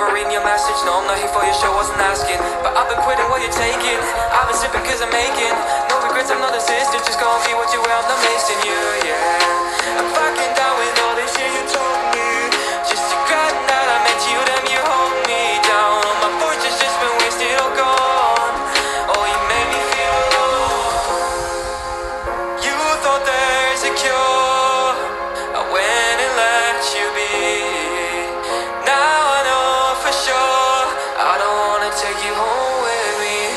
over reading your message. No, I'm not here for your show, wasn't asking. But I've been quitting what you're taking. I've been sipping cause I'm making no regrets, I'm not a sister. Just go and be what you are, I'm not missing you, yeah. I'm fucking down with all this shit you told me. Just to regret that I met you, damn you hold me down. All my fortune's just been wasted or gone. Oh, you made me feel alone. You thought there's a cure, I went and let you be. Now I know for sure I don't wanna take you home with me.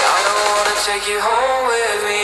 I don't wanna take you home with me.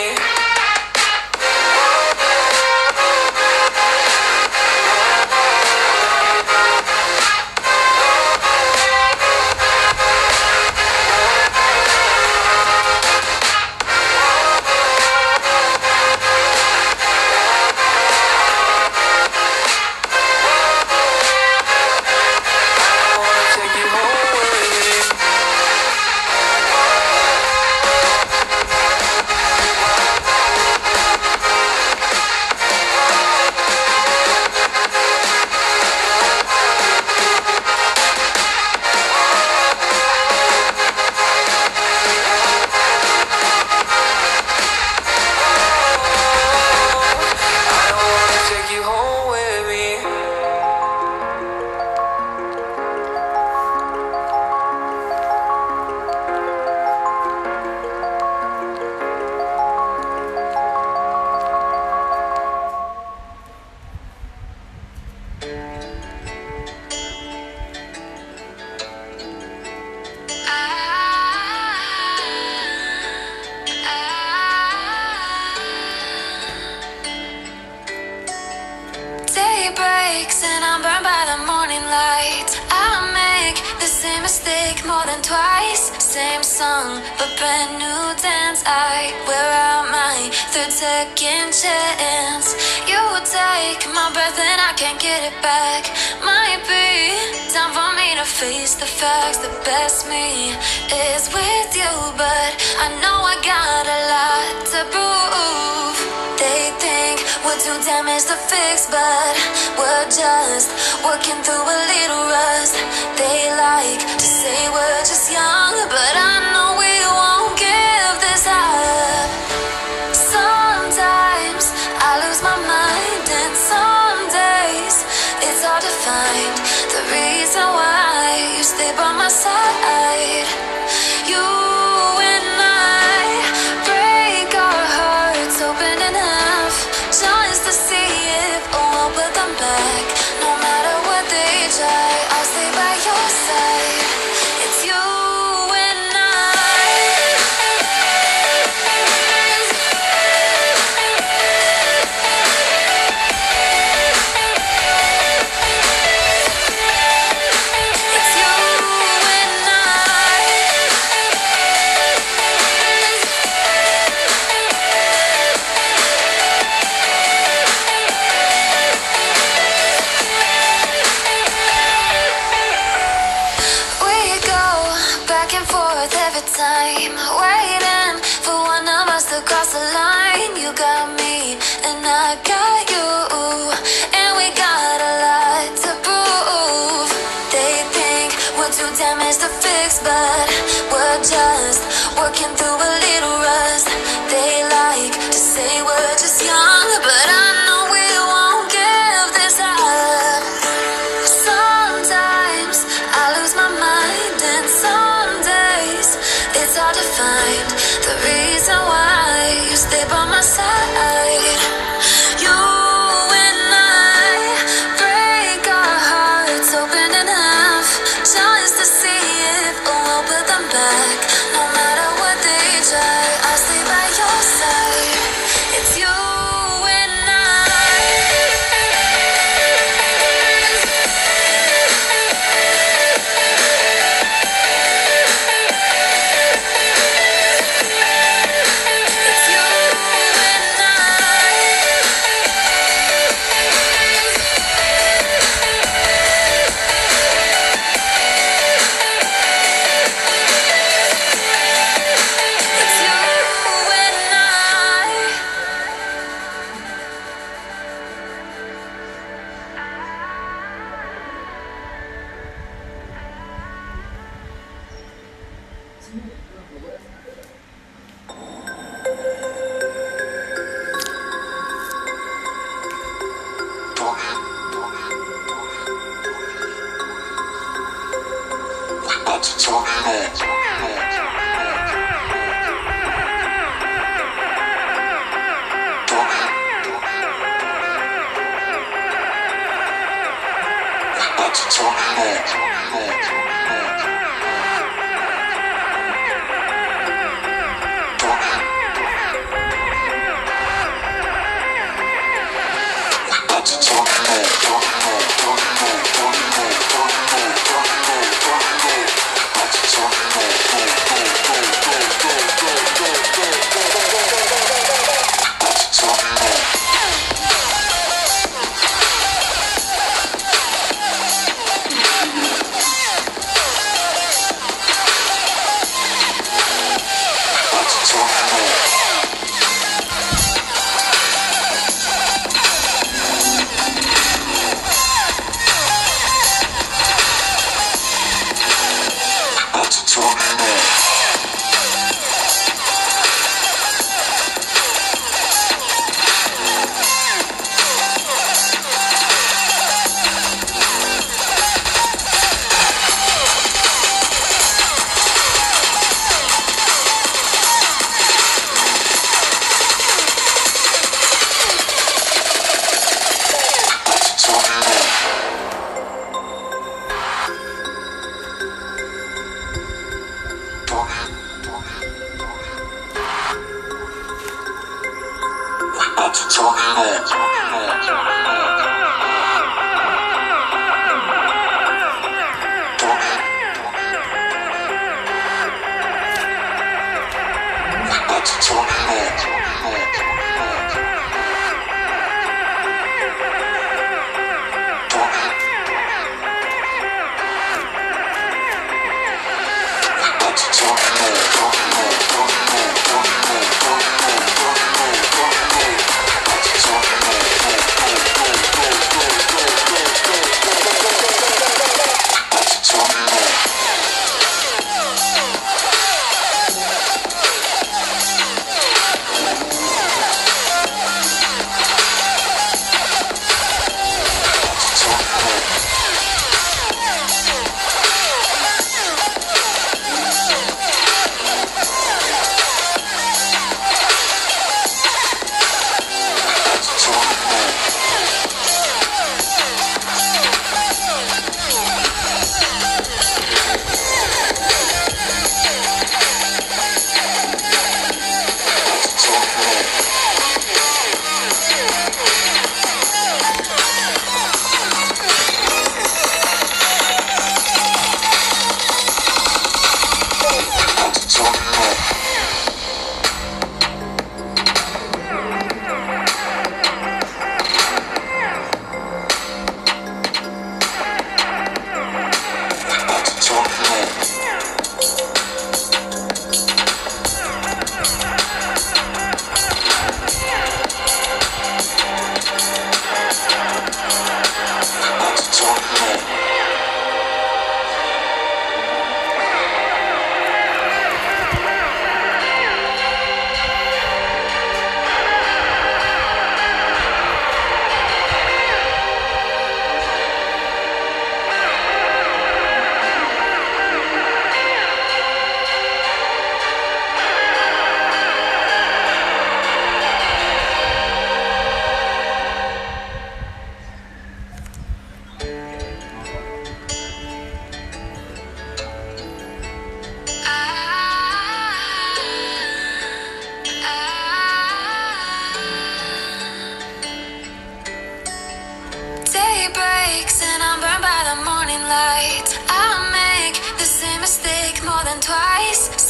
And I'm burned by the morning light. I make the same mistake more than twice. Same song, but brand new dance. I wear out my third second chance. You take my breath and I can't get it back. Might be time for me to face the facts. The best me is with you, but I know I got a lot to prove. They think we're too damaged to fix, but we're just working through a little rust. They like to say we're just young, but I know we won't give this up. Sometimes I lose my mind, and some days it's hard to find the reason why you stay by my side. You and I break our hearts open in half, just to see if we'll put them back. No matter what they try, I'll stay by your side. It's you and I. It's you and I. We go back and forth every time, waiting for one of us to cross the line. You got me and I got you, and we got a lot to prove. They think we're too damaged to fix, but we're just working through a little rust. They like to say we're just young, but I know we won't give this up. Sometimes I lose my mind, and some days it's hard to find the reason why you stay by my side. You and I break our hearts open in half, just to see if we'll put them back. No matter what they try, I'll stay by your side. It's you and I. It's you and I.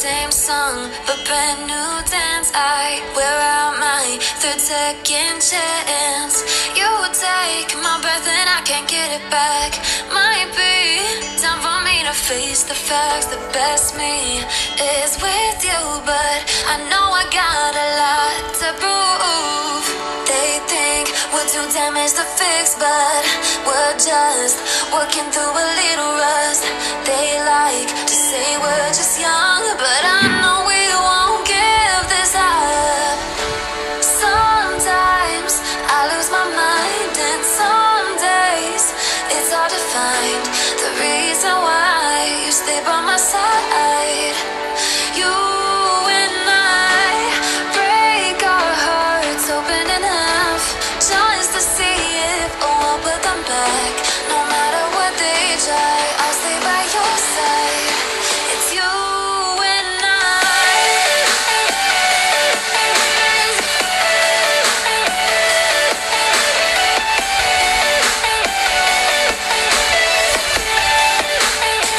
Same song, but brand new dance. I wear out my third second chance. You take my breath and I can't get it back. Might be time for me to face the facts. The best me is with you, but I know I got a lot to prove. They think we're too damaged to fix, but we're just working through a little rust. They like to say we're just young, but stay by my side. You and I break our hearts open in half, just to see if we'll put them back. No matter what they try, I'll stay by your side. It's you and I.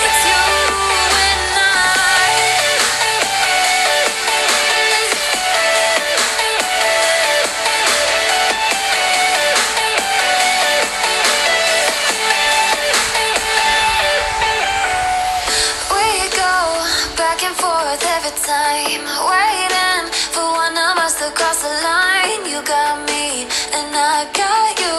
It's you and I. We go back and forth every time, waiting for one of us to cross the line. You got me and I got you,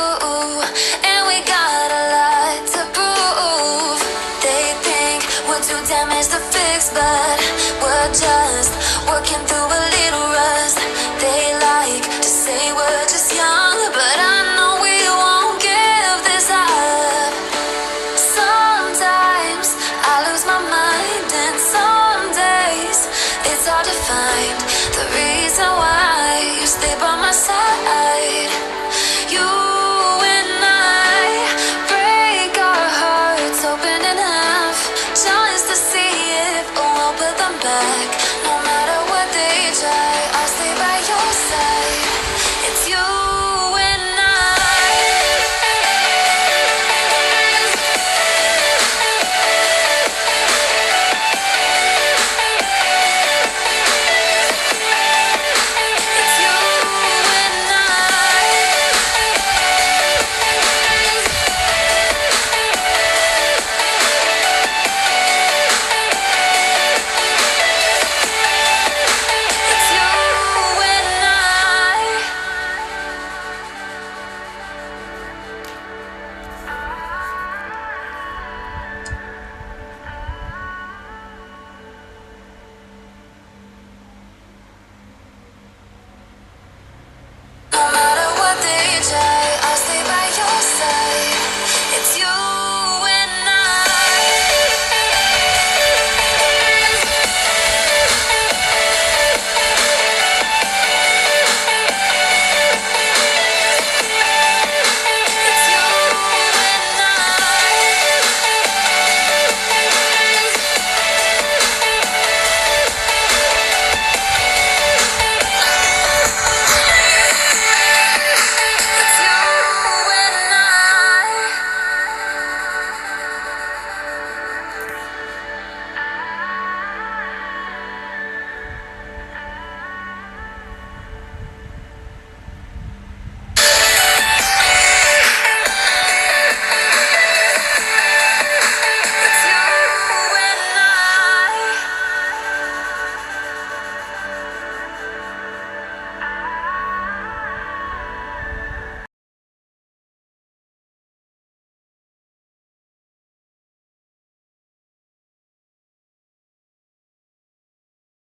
and we got a lot to prove. They think we're too damaged to fix, but we're just working through a little rust. They like to say we're just young, but I know we won't give this up. Sometimes I lose my mind, and some days it's hard to find the reason why you stay by my side.